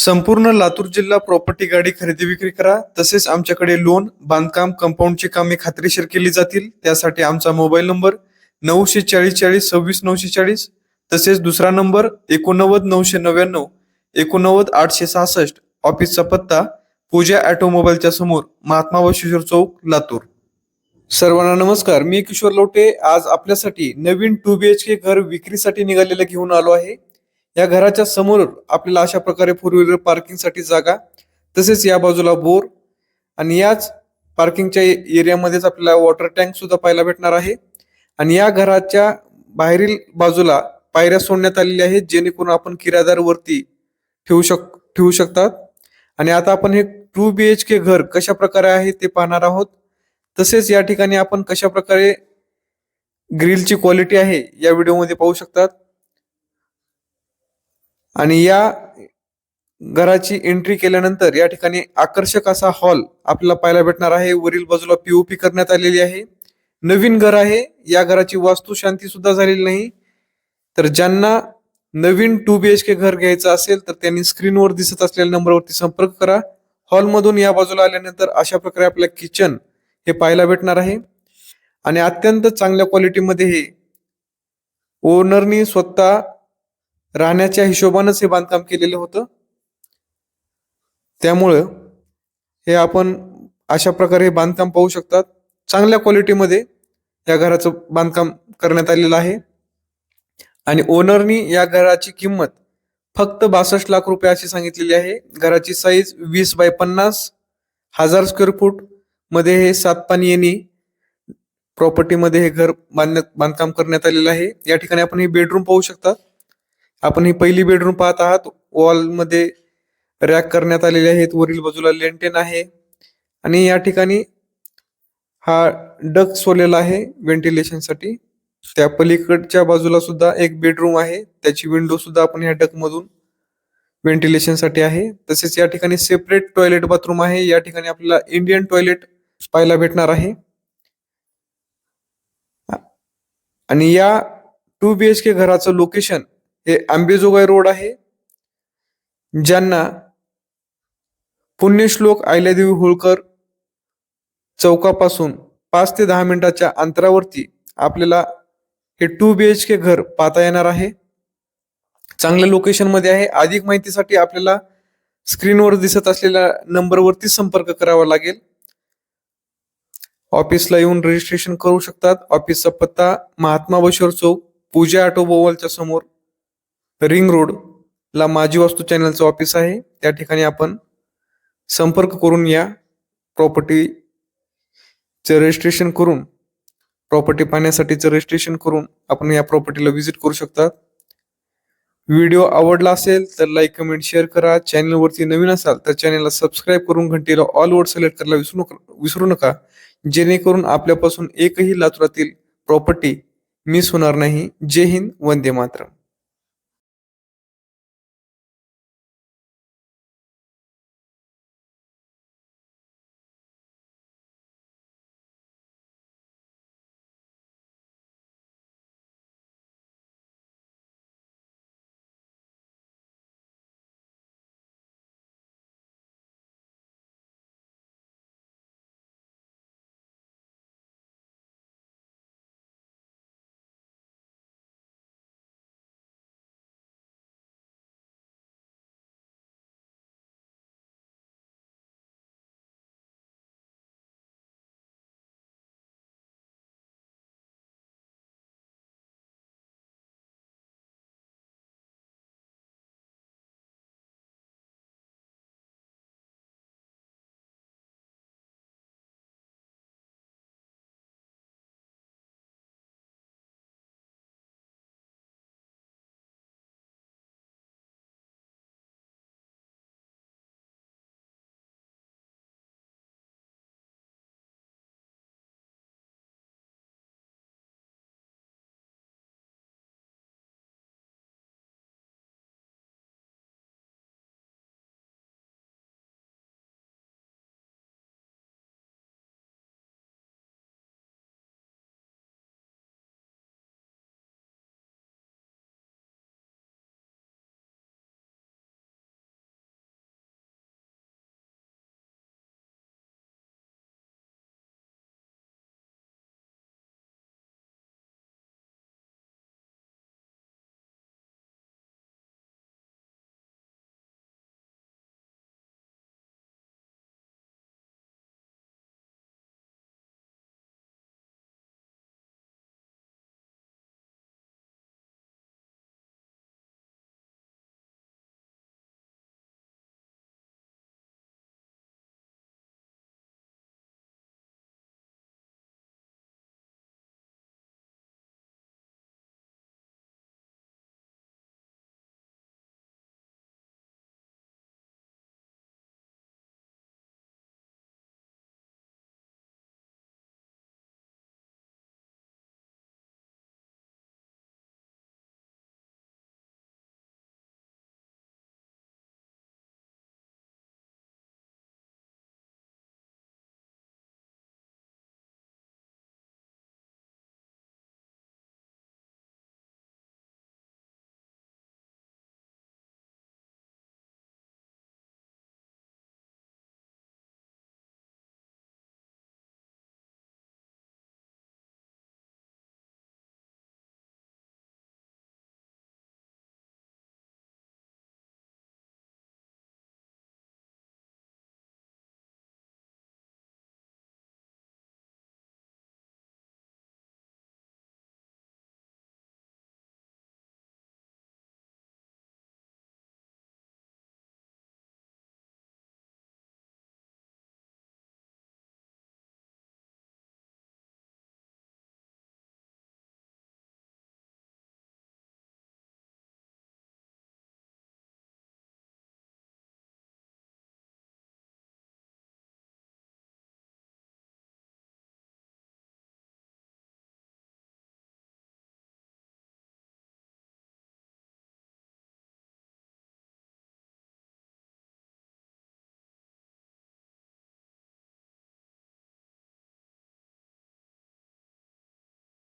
संपूर्ण लातूर जिल्हा प्रॉपर्टी गाडी खरेदी विक्री करा. तसेच आमच्याकडे लोन, बांधकाम, कंपाऊंडची कामे खात्रीशीर केली जातील. त्यासाठी आमचा मोबाईल नंबर 940 तसेच दुसरा नंबर 89 999 ऑफिसचा पत्ता पूजा ऑटोमोबाईलच्या समोर, महात्मा बशिष्ठ चौक, लातूर. सर्वांना नमस्कार. मी किशोर लवटे आज आपल्यासाठी नवीन 2BHK घर विक्रीसाठी निघालेलं घेऊन आलो आहे. या घराच्या समोर आपल्याला अशा प्रकारे 4 व्हीलर पार्किंगसाठी जागा, तसेच या बाजूला बोर आणि याच पार्किंगच्या एरियामध्येच आपल्याला वॉटर टँक सुद्धा पाहायला भेटणार आहे. आणि या घराच्या बाहेरील बाजूला पायऱ्या सोडण्यात आलेल्या आहेत, जेणेकरून आपण किरायादार वरती ठेवू शकतात. आणि आता आपण हे 2BHK घर कशा प्रकारे आहे ते पाहणार आहोत. तसेच या ठिकाणी आपण कशा प्रकारे ग्रिलची क्वालिटी आहे या व्हिडिओमध्ये पाहू शकतात. आणि या घराची एंट्री केल्यानंतर या ठिकाणी आकर्षक असा हॉल आपल्याला पाहायला भेटणार आहे. वरील बाजूला POP करण्यात आलेली आहे. नवीन घर आहे. या घराची वास्तुशांती सुद्धा झालेली नाही. तर ज्यांना नवीन 2BHK घर घ्यायचं असेल तर त्यांनी स्क्रीनवर दिसत असलेल्या नंबरवरती संपर्क करा. हॉलमधून या बाजूला आल्यानंतर अशा प्रकारे आपल्याला किचन हे पाहायला भेटणार आहे. आणि अत्यंत चांगल्या क्वालिटीमध्ये हे ओनरनी स्वतः राहण्याच्या हिशोबानंच हे बांधकाम केलेलं होतं. त्यामुळं हे आपण अशा प्रकारे हे बांधकाम पाहू शकतात. चांगल्या क्वालिटीमध्ये या घराचं बांधकाम करण्यात आलेलं आहे. आणि ओनरनी या घराची किंमत फक्त 62 लाख रुपये अशी सांगितलेली आहे. घराची साईज 20 बाय 50 1000 स्क्वेअर फूट मध्ये हे 7 पाणी येणे प्रॉपर्टीमध्ये हे घर बांधकाम करण्यात आलेलं आहे. या ठिकाणी आपण हे बेडरूम पाहू शकता. आपण ही पहिली बेडरूम पाहत आहात. वॉल मध्ये रॅक करण्यात आलेले आहेत. वरील बाजूला लेंटेन आहे. आणि या ठिकाणी हा डक सोडलेला आहे व्हेंटिलेशनसाठी. त्या पलीकडच्या बाजूला सुद्धा एक बेडरूम आहे. त्याची विंडो सुद्धा आपण या डक मधून व्हेंटिलेशनसाठी आहे. तसेच या ठिकाणी सेपरेट टॉयलेट बाथरूम आहे. या ठिकाणी आपल्याला इंडियन टॉयलेट पाहायला भेटणार आहे. आणि या 2BHK घराचं लोकेशन हे आंबेजोगाई रोड आहे. ज्यांना पुण्यश्लोक अहिल्यादेवी होळकर चौकापासून 5 ते 10 मिनिटाच्या अंतरावरती आपल्याला हे 2BHK घर पाहता येणार आहे. चांगल्या लोकेशन मध्ये आहे. अधिक माहितीसाठी आपल्याला स्क्रीनवर दिसत असलेल्या नंबरवरती संपर्क करावा लागेल. ऑफिसला येऊन रजिस्ट्रेशन करू शकतात. ऑफिसचा पत्ता महात्मा बशिष्ठ चौक, पूजा ऑटोमोबाईलच्या समोर, रिंग रोड ला माझी वास्तू चॅनलचं ऑफिस आहे. त्या ठिकाणी आपण संपर्क करून या प्रॉपर्टीचं रजिस्ट्रेशन करून, प्रॉपर्टी पाहण्यासाठीचं रजिस्ट्रेशन करून आपण या प्रॉपर्टीला व्हिजिट करू शकतात. व्हिडिओ आवडला असेल तर लाईक, कमेंट, शेअर करा. चॅनलवरती नवीन असाल तर चॅनलला सबस्क्राईब करून घंटीला ऑल वर सिलेक्ट करायला विसरू नका, जेणेकरून आपल्यापासून एकही लातूरातील प्रॉपर्टी मिस होणार नाही. जय हिंद, वंदे मातरम.